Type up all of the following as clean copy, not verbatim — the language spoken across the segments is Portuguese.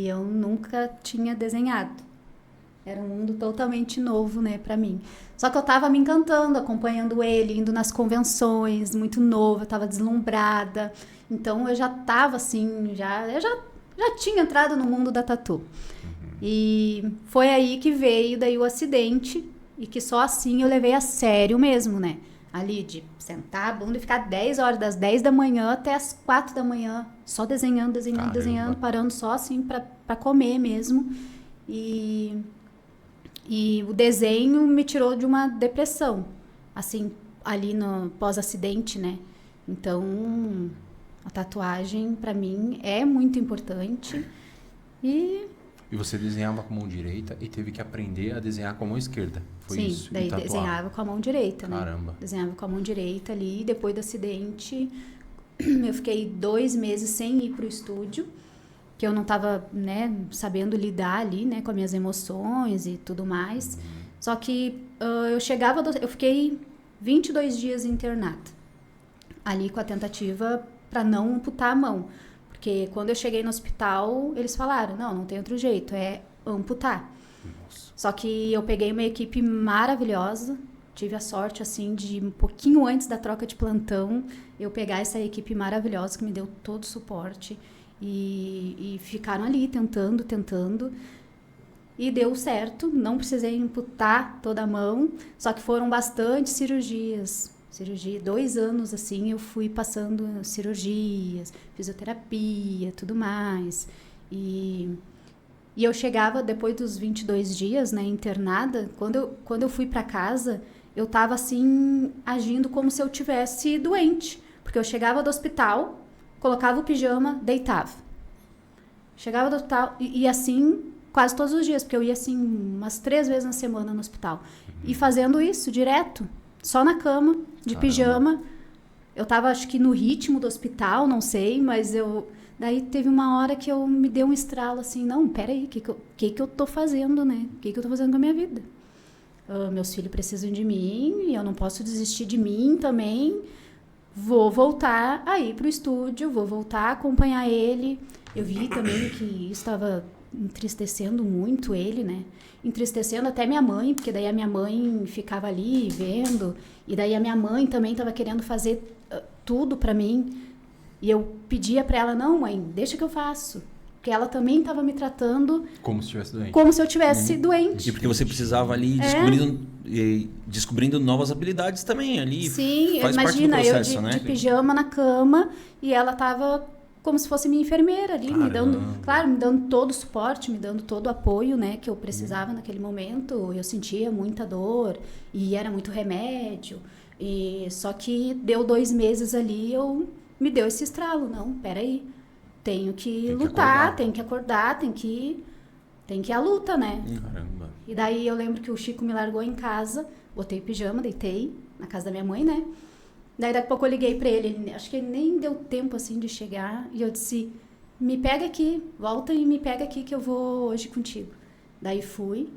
E eu nunca tinha desenhado. Era um mundo totalmente novo, né, pra mim. Só que eu tava me encantando, acompanhando ele, indo nas convenções, muito novo, eu tava deslumbrada. Então eu já tava assim, eu já tinha entrado no mundo da tatu. E foi aí que veio daí o acidente, e que só assim eu levei a sério mesmo, né? Ali de sentar a bunda e ficar 10 horas, das 10 da manhã até as 4 da manhã, só desenhando, Caramba. desenhando, parando só assim pra comer mesmo. E o desenho me tirou de uma depressão, assim, ali no pós-acidente, né? Então, a tatuagem pra mim é muito importante. E você desenhava com a mão direita e teve que aprender a desenhar com a mão esquerda. Foi sim, isso? daí desenhava com a mão direita, né? Caramba. Desenhava com a mão direita ali. Depois do acidente, eu fiquei 2 meses sem ir pro estúdio, que eu não estava, né, sabendo lidar ali, né, com as minhas emoções e tudo mais. Só que eu fiquei 22 dias internada, ali com a tentativa para não amputar a mão. Porque quando eu cheguei no hospital, eles falaram, não tem outro jeito, é amputar. Nossa. Só que eu peguei uma equipe maravilhosa, tive a sorte, assim, de um pouquinho antes da troca de plantão, eu pegar essa equipe maravilhosa que me deu todo o suporte. E ficaram ali tentando, e deu certo, não precisei amputar toda a mão, só que foram bastante cirurgia, 2 anos assim, eu fui passando cirurgias, fisioterapia, tudo mais, e eu chegava depois dos 22 dias, né, internada, quando eu fui para casa, eu tava assim, agindo como se eu tivesse doente, porque eu chegava do hospital, colocava o pijama, deitava. Chegava do hospital e assim quase todos os dias, porque eu ia assim umas 3 vezes na semana no hospital. E fazendo isso direto, só na cama, de pijama. Eu tava, acho que no ritmo do hospital, não sei, mas daí teve uma hora que eu me deu um estralo assim, não, peraí, o que eu tô fazendo, né? O que eu tô fazendo com a minha vida? Meus filhos precisam de mim e eu não posso desistir de mim também. Vou voltar a ir pro estúdio, vou voltar a acompanhar ele. Eu vi também que isso estava entristecendo muito ele, né? Entristecendo até minha mãe, porque daí a minha mãe ficava ali vendo, e daí a minha mãe também estava querendo fazer tudo para mim. E eu pedia para ela, não, mãe, deixa que eu faço. Porque ela também estava me tratando como se estivesse doente. Como se eu estivesse doente. E porque você precisava ali descobrindo novas habilidades também ali. Sim, faz imagina, parte do processo, né? de pijama na cama, e ela tava como se fosse minha enfermeira ali, me dando todo o suporte, me dando todo o apoio, né, que eu precisava naquele momento. Eu sentia muita dor e era muito remédio. E só que deu 2 meses ali, me deu esse estralo, não, peraí, tenho que lutar, tenho que acordar, tem que ir à luta, né? Caramba. E daí eu lembro que o Chico me largou em casa, botei pijama, deitei na casa da minha mãe, né? Daí daqui a pouco eu liguei pra ele, acho que ele nem deu tempo assim de chegar, e eu disse, me pega aqui, volta e me pega aqui que eu vou hoje contigo. Daí fui,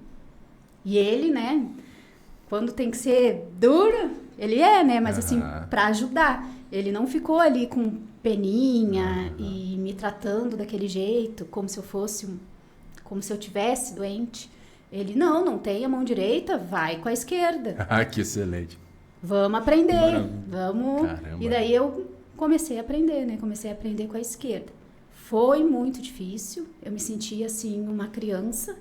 e ele, né, quando tem que ser duro, ele é, né, mas assim, pra ajudar. Ele não ficou ali com peninha e me tratando daquele jeito, como se eu tivesse doente. Ele, não tem a mão direita, vai com a esquerda. Ah, que excelente. Vamos aprender, vamos... Caramba. E daí eu comecei a aprender, né? Comecei a aprender com a esquerda. Foi muito difícil, eu me sentia assim, uma criança,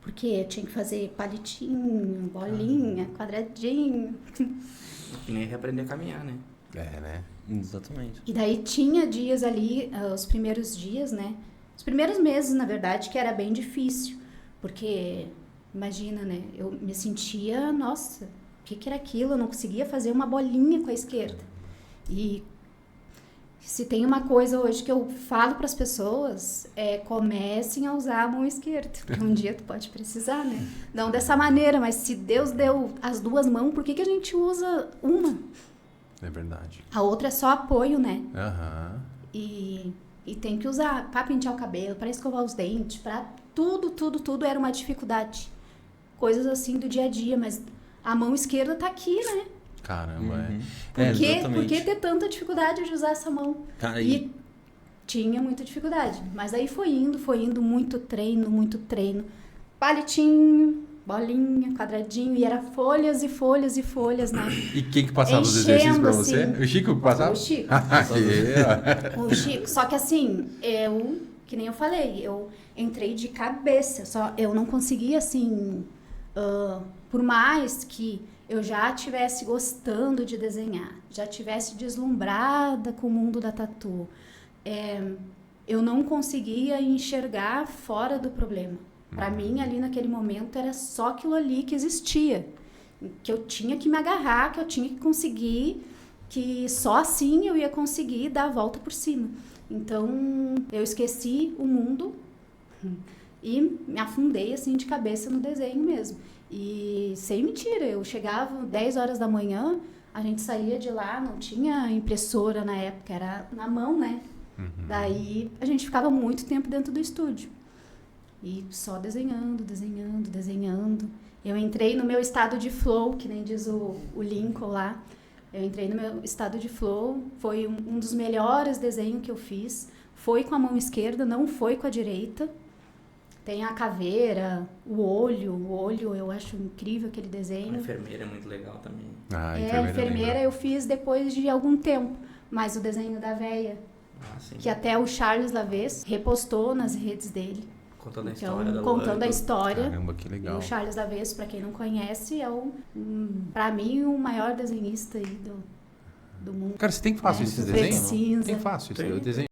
porque eu tinha que fazer palitinho, bolinha, quadradinho. Que nem reaprender a caminhar, né? É, né? Exatamente. E daí tinha dias ali, os primeiros dias, né? Os primeiros meses, na verdade, que era bem difícil. Porque, imagina, né? Eu me sentia, nossa, o que era aquilo? Eu não conseguia fazer uma bolinha com a esquerda. E se tem uma coisa hoje que eu falo para as pessoas, comecem a usar a mão esquerda. Porque um dia tu pode precisar, né? Não dessa maneira, mas se Deus deu as 2 mãos, por que a gente usa uma? É verdade. A outra é só apoio, né? E tem que usar para pentear o cabelo, para escovar os dentes, para tudo era uma dificuldade. Coisas assim do dia a dia, mas a mão esquerda tá aqui, né? Caramba, Por que ter tanta dificuldade de usar essa mão? Cara, e Tinha muita dificuldade. Mas aí foi indo, muito treino. Palitinho, bolinha, quadradinho, e era folhas e folhas e folhas, né? E quem que passava os Enchendo, exercícios pra você? assim. O Chico que passava? O Chico. Yeah. O Chico. Só que assim, que nem eu falei, eu entrei de cabeça, só eu não conseguia assim, por mais que eu já estivesse gostando de desenhar, já estivesse deslumbrada com o mundo da tatu, eu não conseguia enxergar fora do problema. Para mim, ali naquele momento, era só aquilo ali que existia, que eu tinha que me agarrar, que eu tinha que conseguir, que só assim eu ia conseguir dar a volta por cima. Então, eu esqueci o mundo e me afundei assim de cabeça no desenho mesmo. E sem mentira, eu chegava 10 horas da manhã, a gente saía de lá, não tinha impressora na época, era na mão, né? Daí a gente ficava muito tempo dentro do estúdio. E só desenhando. Eu entrei no meu estado de flow, que nem diz o Lincoln lá. Eu entrei no meu estado de flow, foi um dos melhores desenhos que eu fiz. Foi com a mão esquerda, não foi com a direita. Tem a caveira, o olho, eu acho incrível aquele desenho. A enfermeira é muito legal também. Ah, A enfermeira eu fiz depois de algum tempo. Mas o desenho da véia, que até o Charles Lavez repostou nas redes dele. Contando a Então, história da contando a história. Caramba, que legal. E o Charles Lavez, pra quem não conhece, é pra mim o maior desenhista aí do mundo. Cara, você tem fácil esses Preto desenhos? cinza. Tem fácil esse desenho?